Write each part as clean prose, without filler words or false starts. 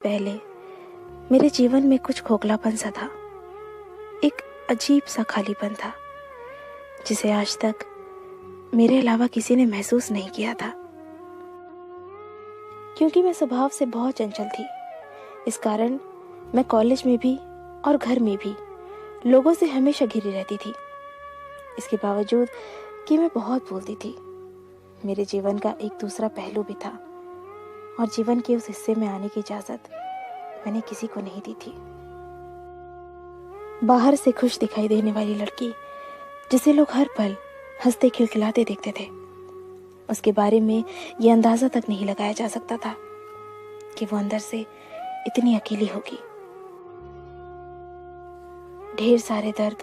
पहले मेरे जीवन में कुछ खोखलापन सा था, एक अजीब सा खालीपन था जिसे आज तक मेरे अलावा किसी ने महसूस नहीं किया था। क्योंकि मैं स्वभाव से बहुत चंचल थी, इस कारण मैं कॉलेज में भी और घर में भी लोगों से हमेशा घिरी रहती थी। इसके बावजूद कि मैं बहुत बोलती थी, मेरे जीवन का एक दूसरा पहलू भी था और जीवन के उस हिस्से में आने की इजाजत मैंने किसी को नहीं दी थी। बाहर से खुश दिखाई देने वाली लड़की जिसे लोग हर पल हंसते खिलखिलाते देखते थे, उसके बारे में यह अंदाजा तक नहीं लगाया जा सकता था कि वो अंदर से इतनी अकेली होगी। ढेर सारे दर्द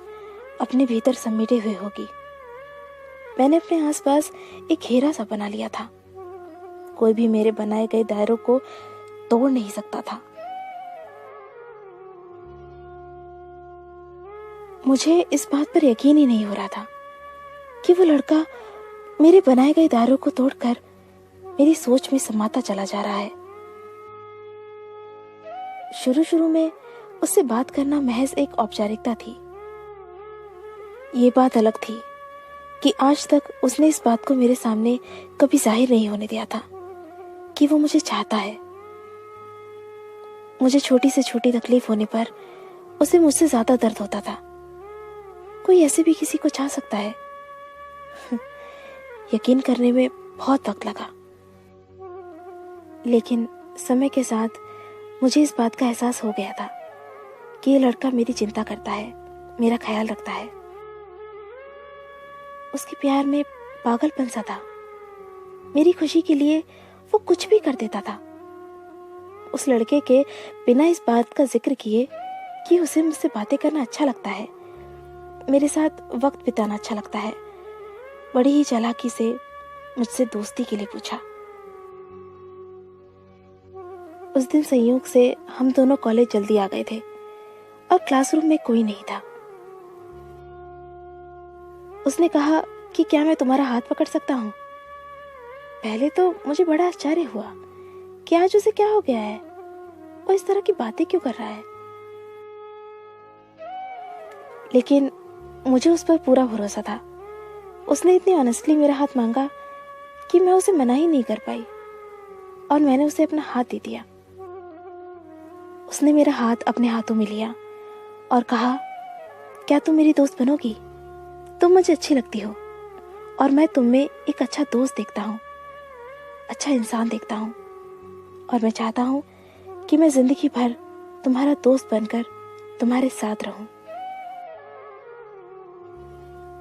अपने भीतर समेटे हुए होगी। मैंने अपने आसपास एक घेरा सा बना लिया था, कोई भी मेरे बनाए गए दायरों को तोड़ नहीं सकता था। मुझे इस बात पर यकीन ही नहीं हो रहा था कि वो लड़का मेरे बनाए गए दायरों को तोड़कर मेरी सोच में समाता चला जा रहा है। शुरू में उससे बात करना महज एक औपचारिकता थी। ये बात अलग थी कि आज तक उसने इस बात को मेरे सामने कभी जाहिर नहीं होने दिया था कि वो मुझे चाहता है। मुझे छोटी से छोटी तकलीफ होने पर उसे मुझसे ज्यादा दर्द होता था। कोई ऐसे भी किसी को चाह सकता है? यकीन करने में बहुत वक्त लगा, लेकिन समय के साथ मुझे इस बात का एहसास हो गया था कि ये लड़का मेरी चिंता करता है, मेरा ख्याल रखता है। उसके प्यार में पागलपन सा था। मेरी खुशी के लिए वो कुछ भी कर देता था। उस लड़के के बिना इस बात का जिक्र किए कि उसे मुझसे बातें करना अच्छा लगता है, मेरे साथ वक्त बिताना अच्छा लगता है, बड़ी ही चालाकी से मुझसे दोस्ती के लिए पूछा। उस दिन संयोग से हम दोनों कॉलेज जल्दी आ गए थे और क्लासरूम में कोई नहीं था। उसने कहा कि क्या मैं तुम्हारा हाथ पकड़ सकता हूँ? पहले तो मुझे बड़ा आश्चर्य हुआ कि आज उसे क्या हो गया है, वो इस तरह की बातें क्यों कर रहा है। लेकिन मुझे उस पर पूरा भरोसा था। उसने इतनी ऑनेस्टली मेरा हाथ मांगा कि मैं उसे मना ही नहीं कर पाई और मैंने उसे अपना हाथ दे दिया। उसने मेरा हाथ अपने हाथों में लिया और कहा, क्या तुम मेरी दोस्त बनोगी? तुम मुझे अच्छी लगती हो और मैं तुम में एक अच्छा दोस्त देखता हूँ, अच्छा इंसान देखता हूँ, और मैं चाहता हूँ कि मैं जिंदगी भर तुम्हारा दोस्त बनकर तुम्हारे साथ रहूं।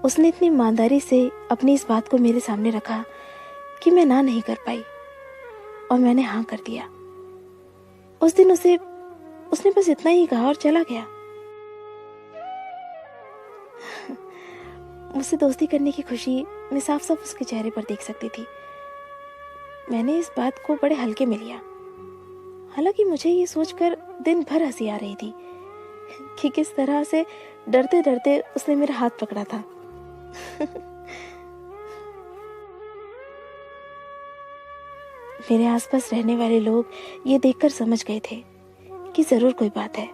उसने इतनी ईमानदारी से अपनी इस बात को मेरे सामने रखा कि मैं ना नहीं कर पाई और मैंने हाँ कर दिया। उस दिन उसने बस इतना ही कहा और चला गया। मुझसे दोस्ती करने की खुशी मैं साफ साफ उसके चेहरे पर देख सकती थी। मैंने इस बात को बड़े हल्के में लिया, हालांकि मुझे ये सोचकर दिन भर हंसी आ रही थी कि किस तरह से डरते डरते उसने मेरा हाथ पकड़ा था। मेरे आसपास रहने वाले लोग ये देखकर समझ गए थे कि जरूर कोई बात है।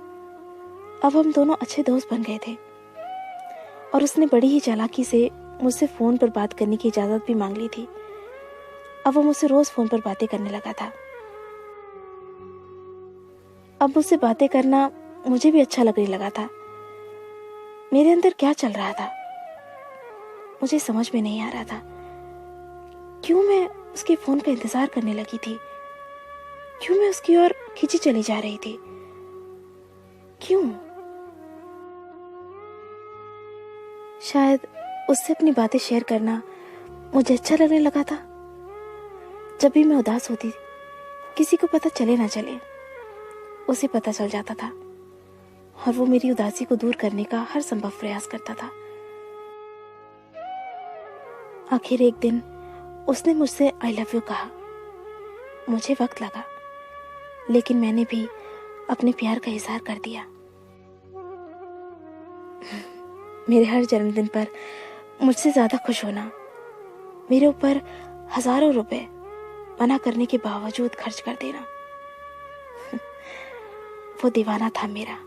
अब हम दोनों अच्छे दोस्त बन गए थे और उसने बड़ी ही चालाकी से मुझसे फोन पर बात करने की इजाजत भी मांग ली थी। अब वो मुझसे रोज फोन पर बातें करने लगा था। अब मुझसे बातें करना मुझे भी अच्छा लगने लगा था। मेरे अंदर क्या चल रहा था मुझे समझ में नहीं आ रहा था। क्यों मैं उसके फोन का इंतजार करने लगी थी? क्यों मैं उसकी ओर खींची चली जा रही थी? क्यों? शायद उससे अपनी बातें शेयर करना मुझे अच्छा लगने लगा था। जब भी मैं उदास होती, किसी को पता चले ना चले, उसे पता चल जाता था और वो मेरी उदासी को दूर करने का हर संभव प्रयास करता था। आखिर एक दिन उसने मुझसे आई लव यू कहा। मुझे वक्त लगा, लेकिन मैंने भी अपने प्यार का इजहार कर दिया। मेरे हर जन्मदिन पर मुझसे ज्यादा खुश होना, मेरे ऊपर हजारों रुपए मना करने के बावजूद खर्च कर देना, वो दीवाना था मेरा।